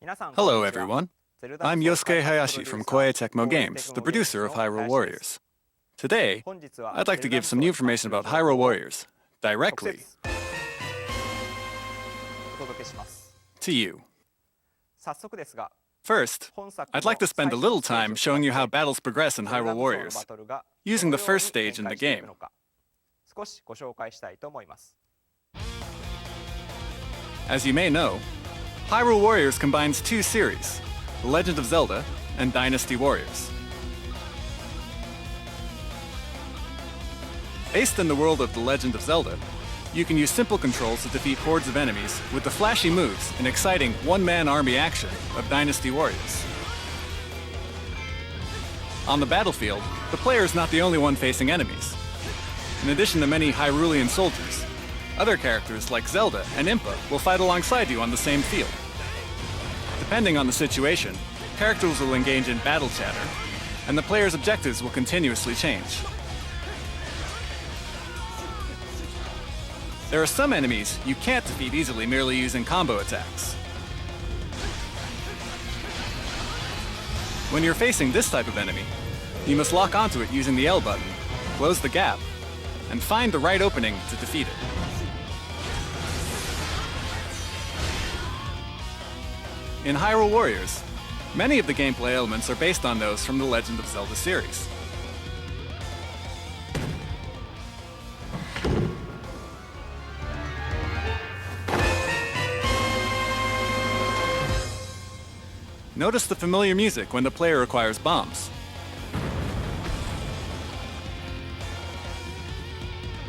Hello everyone, I'm Yosuke Hayashi from Koei Tecmo Games, the producer of Hyrule Warriors. Today, I'd like to give some new information about Hyrule Warriors, directly to you. First, I'd like to spend a little time showing you how battles progress in Hyrule Warriors, using the first stage in the game. As you may know, Hyrule Warriors combines two series, The Legend of Zelda and Dynasty Warriors. Based in the world of The Legend of Zelda, you can use simple controls to defeat hordes of enemies with the flashy moves and exciting one-man army action of Dynasty Warriors. On the battlefield, the player is not the only one facing enemies. In addition to many Hyrulean soldiers, other characters like Zelda and Impa will fight alongside you on the same field. Depending on the situation, characters will engage in battle chatter, and the player's objectives will continuously change. There are some enemies you can't defeat easily merely using combo attacks. When you're facing this type of enemy, you must lock onto it using the L button, close the gap, and find the right opening to defeat it. In Hyrule Warriors, many of the gameplay elements are based on those from the Legend of Zelda series. Notice the familiar music when the player acquires bombs.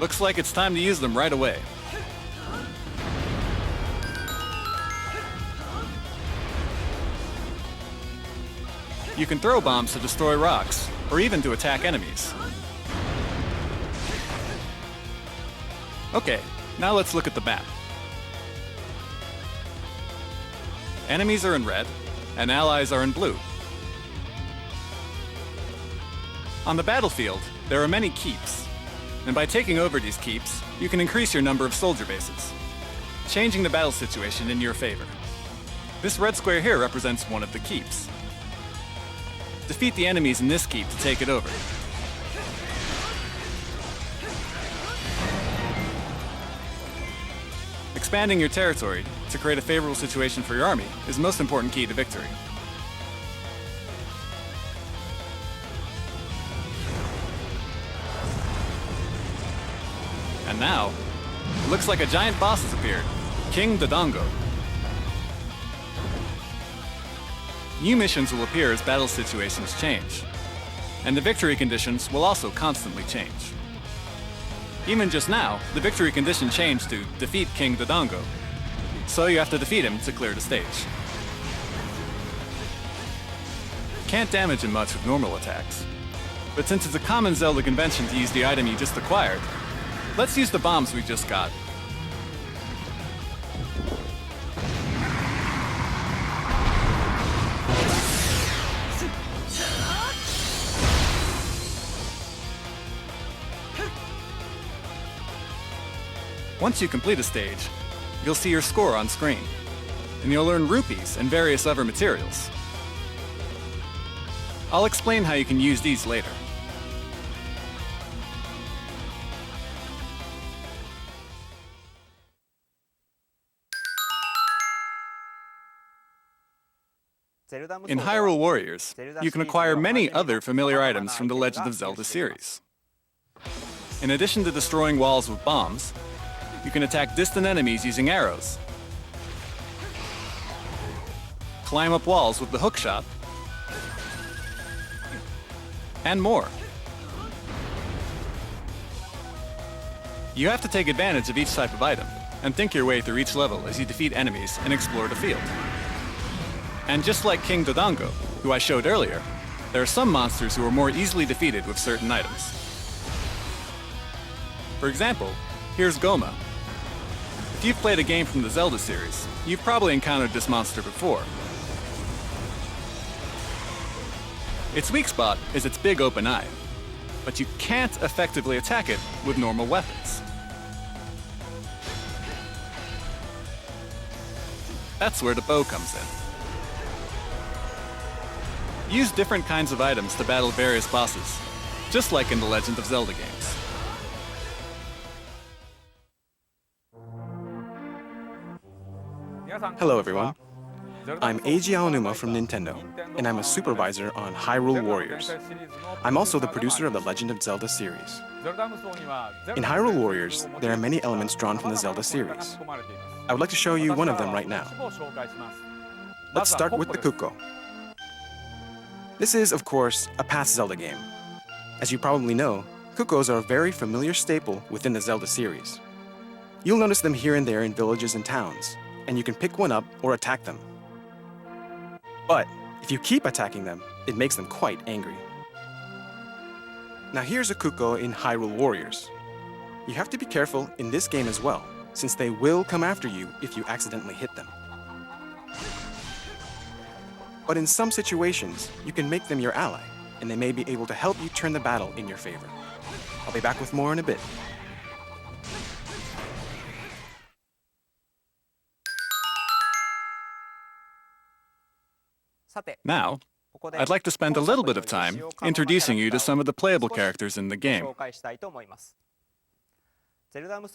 Looks like it's time to use them right away. You can throw bombs to destroy rocks, or even to attack enemies. Okay, now let's look at the map. Enemies are in red, and allies are in blue. On the battlefield, there are many keeps, and by taking over these keeps, you can increase your number of soldier bases, changing the battle situation in your favor. This red square here represents one of the keeps. Defeat the enemies in this keep to take it over. Expanding your territory to create a favorable situation for your army is the most important key to victory. And now, it looks like a giant boss has appeared, King Dodongo. New missions will appear as battle situations change, and the victory conditions will also constantly change. Even just now, the victory condition changed to defeat King Dodongo, so you have to defeat him to clear the stage. Can't damage him much with normal attacks, but since it's a common Zelda convention to use the item you just acquired, let's use the bombs we just got. Once you complete a stage, you'll see your score on screen, and you'll earn rupees and various other materials. I'll explain how you can use these later. In Hyrule Warriors, you can acquire many other familiar items from the Legend of Zelda series. In addition to destroying walls with bombs, you can attack distant enemies using arrows, climb up walls with the hookshot, and more. You have to take advantage of each type of item, and think your way through each level as you defeat enemies and explore the field. And just like King Dodongo, who I showed earlier, there are some monsters who are more easily defeated with certain items. For example, here's Goma. If you've played a game from the Zelda series, you've probably encountered this monster before. Its weak spot is its big open eye, but you can't effectively attack it with normal weapons. That's where the bow comes in. Use different kinds of items to battle various bosses, just like in the Legend of Zelda games. Hello everyone, I'm Eiji Aonuma from Nintendo, and I'm a supervisor on Hyrule Warriors. I'm also the producer of the Legend of Zelda series. In Hyrule Warriors, there are many elements drawn from the Zelda series. I would like to show you one of them right now. Let's start with the Kuko. This is, of course, a past Zelda game. As you probably know, Kukos are a very familiar staple within the Zelda series. You'll notice them here and there in villages and towns, and you can pick one up or attack them. But if you keep attacking them, it makes them quite angry. Now here's a Kuko in Hyrule Warriors. You have to be careful in this game as well, since they will come after you if you accidentally hit them. But in some situations, you can make them your ally, and they may be able to help you turn the battle in your favor. I'll be back with more in a bit. Now, I'd like to spend a little bit of time introducing you to some of the playable characters in the game.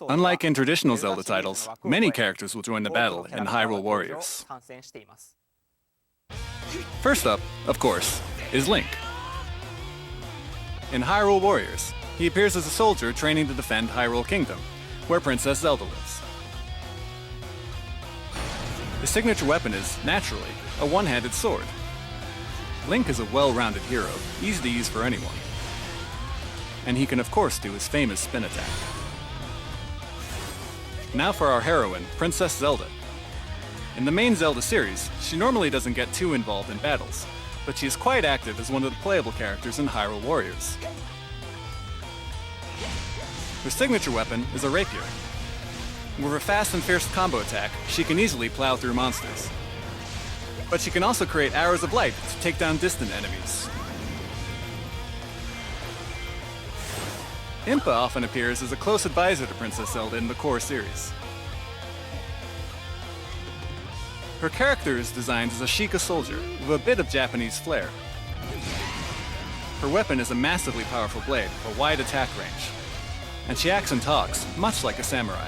Unlike in traditional Zelda titles, many characters will join the battle in Hyrule Warriors. First up, of course, is Link. In Hyrule Warriors, he appears as a soldier training to defend Hyrule Kingdom, where Princess Zelda lives. His signature weapon is, naturally, a one-handed sword. Link is a well-rounded hero, easy to use for anyone. And he can of course do his famous spin attack. Now for our heroine, Princess Zelda. In the main Zelda series, she normally doesn't get too involved in battles, but she is quite active as one of the playable characters in Hyrule Warriors. Her signature weapon is a rapier. With her fast and fierce combo attack, she can easily plow through monsters. But she can also create arrows of light to take down distant enemies. Impa often appears as a close advisor to Princess Zelda in the core series. Her character is designed as a Sheikah soldier with a bit of Japanese flair. Her weapon is a massively powerful blade with a wide attack range, and she acts and talks much like a samurai.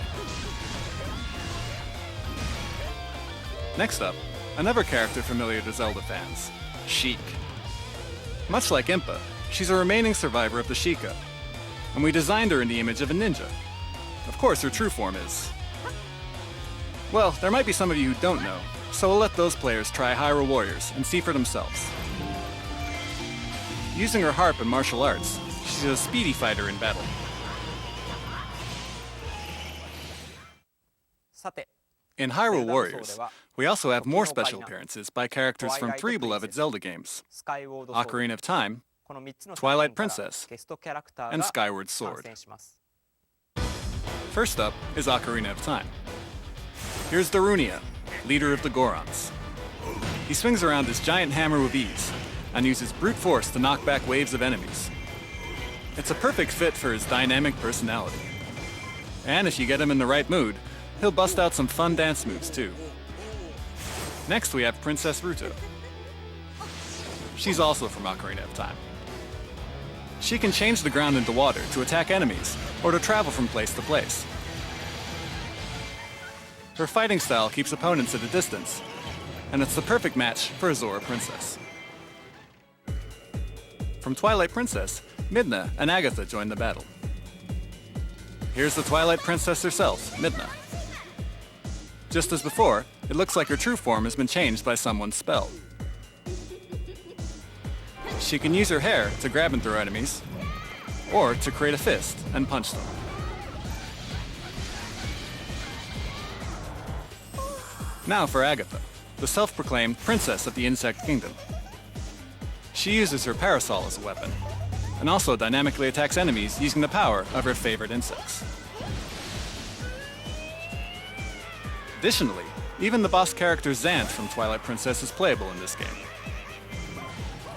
Next up, another character familiar to Zelda fans, Sheik. Much like Impa, she's a remaining survivor of the Sheikah, and we designed her in the image of a ninja. Of course, her true form is... Well, there might be some of you who don't know, so we'll let those players try Hyrule Warriors and see for themselves. Using her harp and martial arts, she's a speedy fighter in battle. In Hyrule Warriors, we also have more special appearances by characters from 3 beloved Zelda games: Ocarina of Time, Twilight Princess, and Skyward Sword. First up is Ocarina of Time. Here's Darunia, leader of the Gorons. He swings around this giant hammer with ease, and uses brute force to knock back waves of enemies. It's a perfect fit for his dynamic personality. And if you get him in the right mood, he'll bust out some fun dance moves too. Next we have Princess Ruto. She's also from Ocarina of Time. She can change the ground into water to attack enemies, or to travel from place to place. Her fighting style keeps opponents at a distance, and it's the perfect match for a Zora Princess. From Twilight Princess, Midna and Agatha join the battle. Here's the Twilight Princess herself, Midna. Just as before, it looks like her true form has been changed by someone's spell. She can use her hair to grab and throw enemies, or to create a fist and punch them. Now for Agatha, the self-proclaimed princess of the Insect Kingdom. She uses her parasol as a weapon, and also dynamically attacks enemies using the power of her favorite insects. Additionally, even the boss character Zant from Twilight Princess is playable in this game.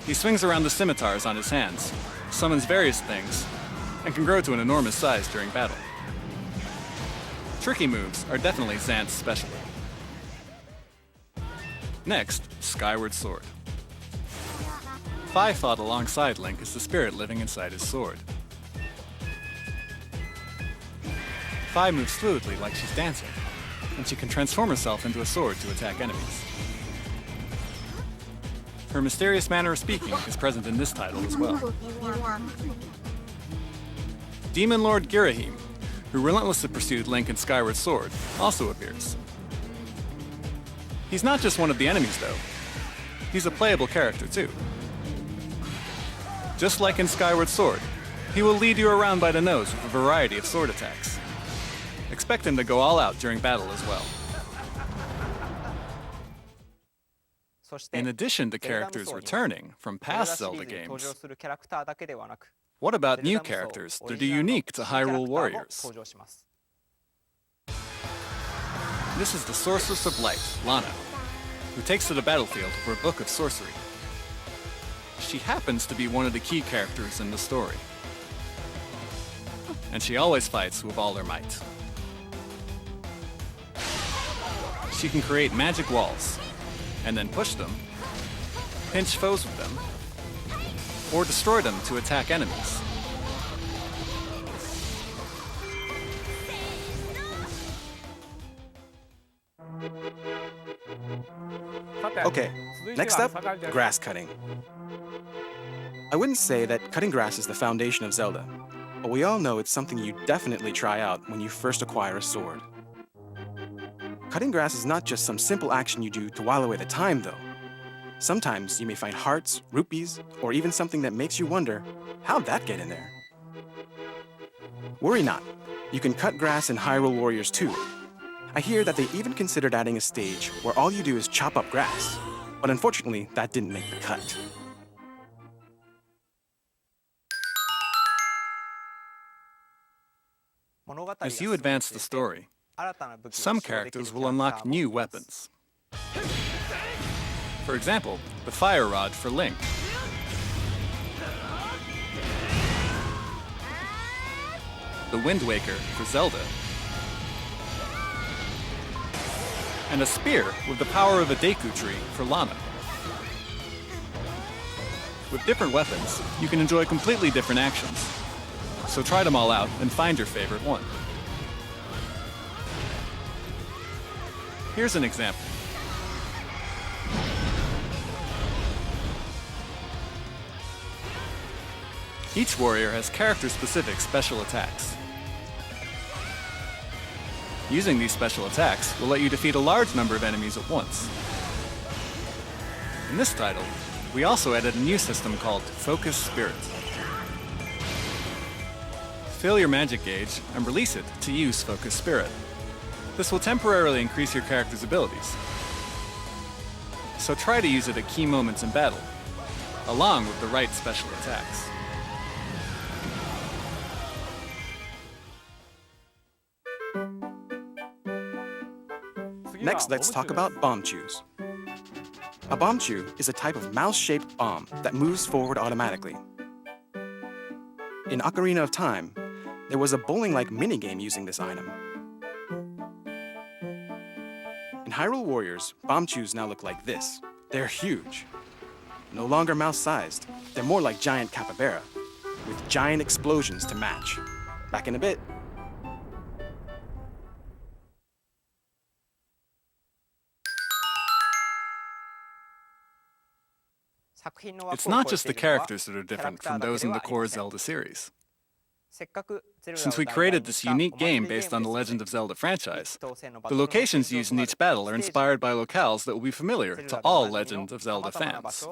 He swings around the scimitars on his hands, summons various things, and can grow to an enormous size during battle. Tricky moves are definitely Zant's specialty. Next, Skyward Sword. Fi fought alongside Link as the spirit living inside his sword. Fi moves fluidly like she's dancing, and she can transform herself into a sword to attack enemies. Her mysterious manner of speaking is present in this title as well. Demon Lord Girahim, who relentlessly pursued Link in Skyward Sword, also appears. He's not just one of the enemies, though. He's a playable character, too. Just like in Skyward Sword, he will lead you around by the nose with a variety of sword attacks. Expect him to go all out during battle as well. In addition to characters returning from past Zelda games, what about new characters that are unique to Hyrule Warriors? This is the Sorceress of Light, Lana, who takes to the battlefield for a book of sorcery. She happens to be one of the key characters in the story. And she always fights with all her might. She can create magic walls, and then push them, pinch foes with them, or destroy them to attack enemies. Okay, next up, grass cutting. I wouldn't say that cutting grass is the foundation of Zelda, but we all know it's something you definitely try out when you first acquire a sword. Cutting grass is not just some simple action you do to while away the time, though. Sometimes you may find hearts, rupees, or even something that makes you wonder, how'd that get in there? Worry not, you can cut grass in Hyrule Warriors too. I hear that they even considered adding a stage where all you do is chop up grass, but unfortunately, that didn't make the cut. As you advance the story, some characters will unlock new weapons. For example, the Fire Rod for Link. The Wind Waker for Zelda. And a spear with the power of a Deku Tree for Lana. With different weapons, you can enjoy completely different actions. So try them all out and find your favorite one. Here's an example. Each warrior has character-specific special attacks. Using these special attacks will let you defeat a large number of enemies at once. In this title, we also added a new system called Focus Spirit. Fill your magic gauge and release it to use Focus Spirit. This will temporarily increase your character's abilities. So try to use it at key moments in battle, along with the right special attacks. Next, let's talk about bomb chews. A bomb chew is a type of mouse-shaped bomb that moves forward automatically. In Ocarina of Time, there was a bowling-like minigame using this item. In Hyrule Warriors, bomb chews now look like this. They're huge. No longer mouse-sized, they're more like giant capybara, with giant explosions to match. Back in a bit. It's not just the characters that are different from those in the core Zelda series. Since we created this unique game based on the Legend of Zelda franchise, the locations used in each battle are inspired by locales that will be familiar to all Legend of Zelda fans.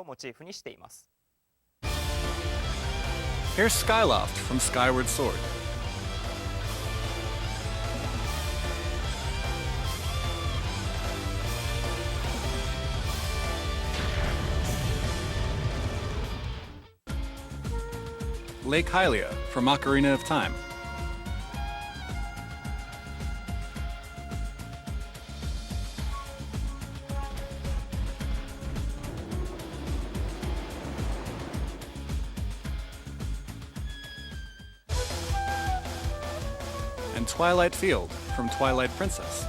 Here's Skyloft from Skyward Sword. Lake Hylia from Ocarina of Time. And Twilight Field from Twilight Princess.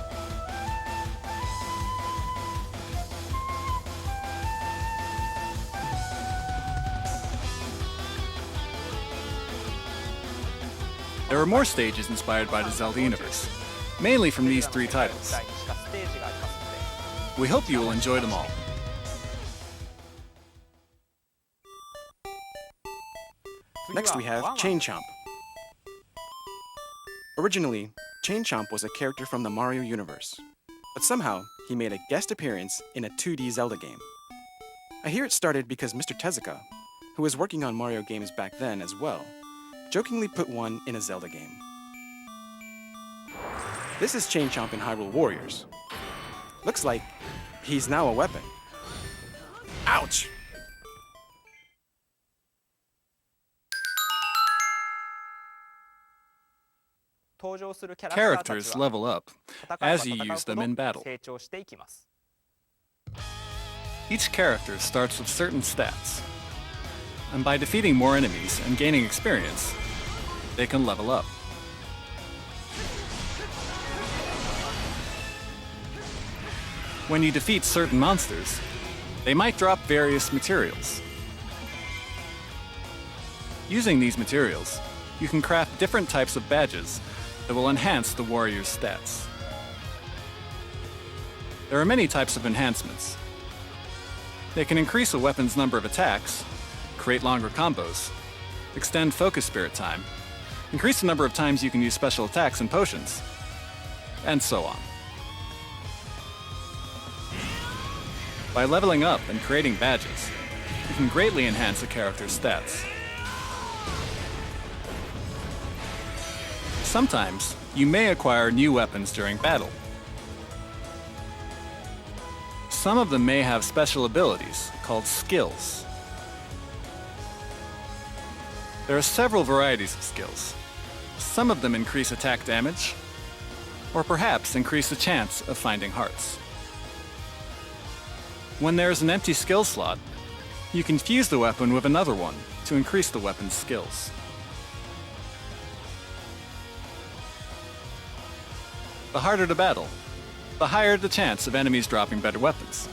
There are more stages inspired by the Zelda universe, mainly from these 3 titles. We hope you will enjoy them all. Next we have Chain Chomp. Originally, Chain Chomp was a character from the Mario universe, but somehow he made a guest appearance in a 2D Zelda game. I hear it started because Mr. Tezuka, who was working on Mario games back then as well, jokingly put one in a Zelda game. This is Chain Chomp in Hyrule Warriors. Looks like he's now a weapon. Ouch! Characters level up as you use them in battle. Each character starts with certain stats, and by defeating more enemies and gaining experience, they can level up. When you defeat certain monsters, they might drop various materials. Using these materials, you can craft different types of badges that will enhance the warrior's stats. There are many types of enhancements. They can increase a weapon's number of attacks, create longer combos, extend focus spirit time, increase the number of times you can use special attacks and potions, and so on. By leveling up and creating badges, you can greatly enhance a character's stats. Sometimes, you may acquire new weapons during battle. Some of them may have special abilities called skills. There are several varieties of skills. Some of them increase attack damage, or perhaps increase the chance of finding hearts. When there is an empty skill slot, you can fuse the weapon with another one to increase the weapon's skills. The harder the battle, the higher the chance of enemies dropping better weapons.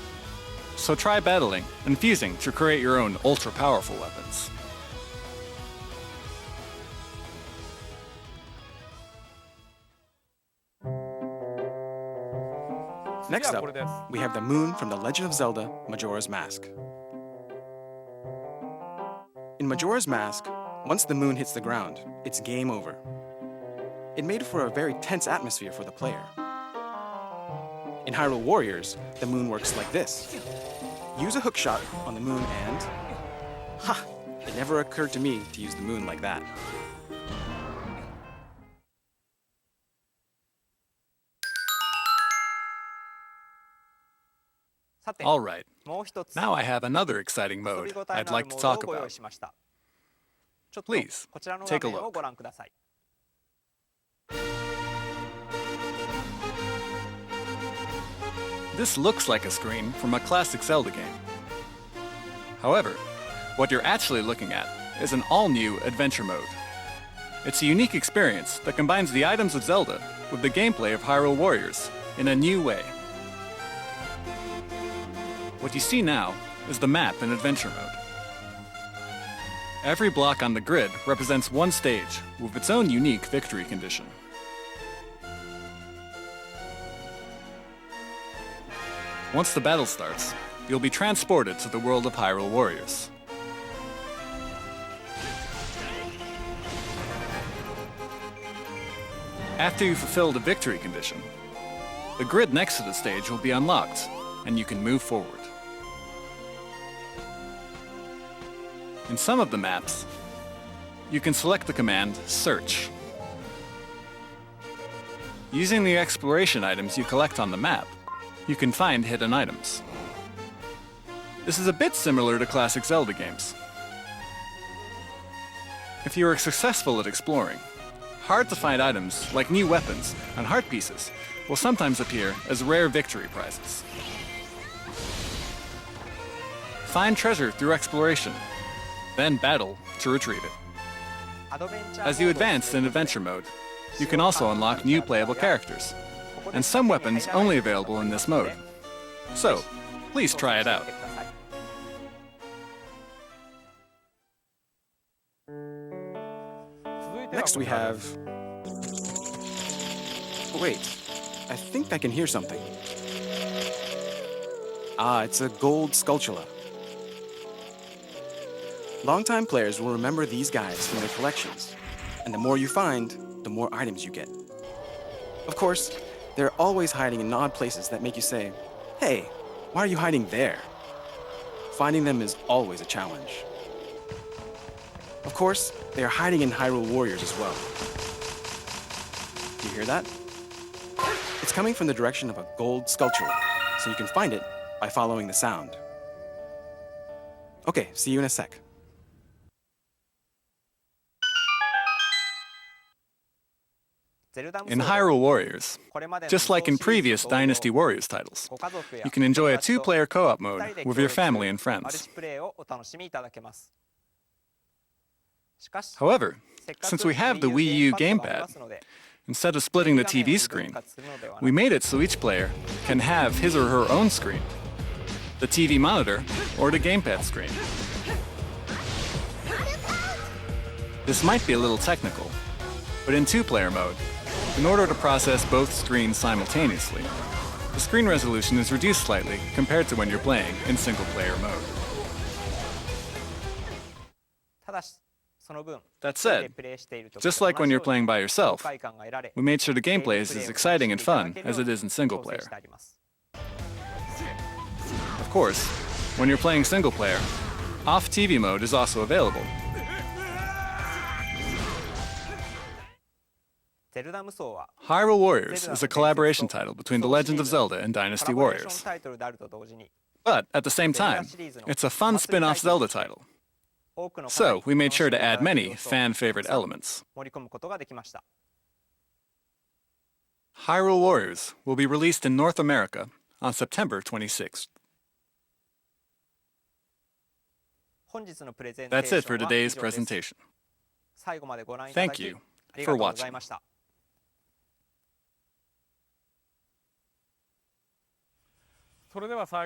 So try battling and fusing to create your own ultra-powerful weapons. Next up, we have the moon from The Legend of Zelda: Majora's Mask. In Majora's Mask, once the moon hits the ground, it's game over. It made for a very tense atmosphere for the player. In Hyrule Warriors, the moon works like this. Use a hookshot on the moon and... Ha! It never occurred to me to use the moon like that. All right, now I have another exciting mode I'd like to talk about. Please, take a look. This looks like a screen from a classic Zelda game. However, what you're actually looking at is an all-new adventure mode. It's a unique experience that combines the items of Zelda with the gameplay of Hyrule Warriors in a new way. What you see now is the map in adventure mode. Every block on the grid represents one stage with its own unique victory condition. Once the battle starts, you'll be transported to the world of Hyrule Warriors. After you fulfill the victory condition, the grid next to the stage will be unlocked, and you can move forward. In some of the maps, you can select the command Search. Using the exploration items you collect on the map, you can find hidden items. This is a bit similar to classic Zelda games. If you are successful at exploring, hard-to-find items like new weapons and heart pieces will sometimes appear as rare victory prizes. Find treasure through exploration, then battle to retrieve it. As you advance in adventure mode, you can also unlock new playable characters, and some weapons only available in this mode. So, please try it out. Next we have Wait, I think I can hear something. Ah, it's a gold sculptula. Longtime players will remember these guys from their collections, and the more you find, the more items you get. Of course, they're always hiding in odd places that make you say, "Hey, why are you hiding there?" Finding them is always a challenge. Of course, they are hiding in Hyrule Warriors as well. Do you hear that? It's coming from the direction of a gold sculptula, so you can find it by following the sound. Okay, see you in a sec. In Hyrule Warriors, just like in previous Dynasty Warriors titles, you can enjoy a two-player co-op mode with your family and friends. However, since we have the Wii U gamepad, instead of splitting the TV screen, we made it so each player can have his or her own screen, the TV monitor or the gamepad screen. This might be a little technical, but in two-player mode, in order to process both screens simultaneously, the screen resolution is reduced slightly compared to when you're playing in single-player mode. That said, just like when you're playing by yourself, we made sure the gameplay is as exciting and fun as it is in single-player. Of course, when you're playing single-player, off-TV mode is also available. Hyrule Warriors is a collaboration title between The Legend of Zelda and Dynasty Warriors. But at the same time, it's a fun spin-off Zelda title. So we made sure to add many fan-favorite elements. Hyrule Warriors will be released in North America on September 26th. That's it for today's presentation. Thank you for watching.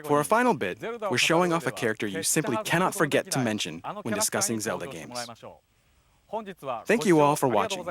For our final bit, we're showing off a character you simply cannot forget to mention when discussing Zelda games. Thank you all for watching.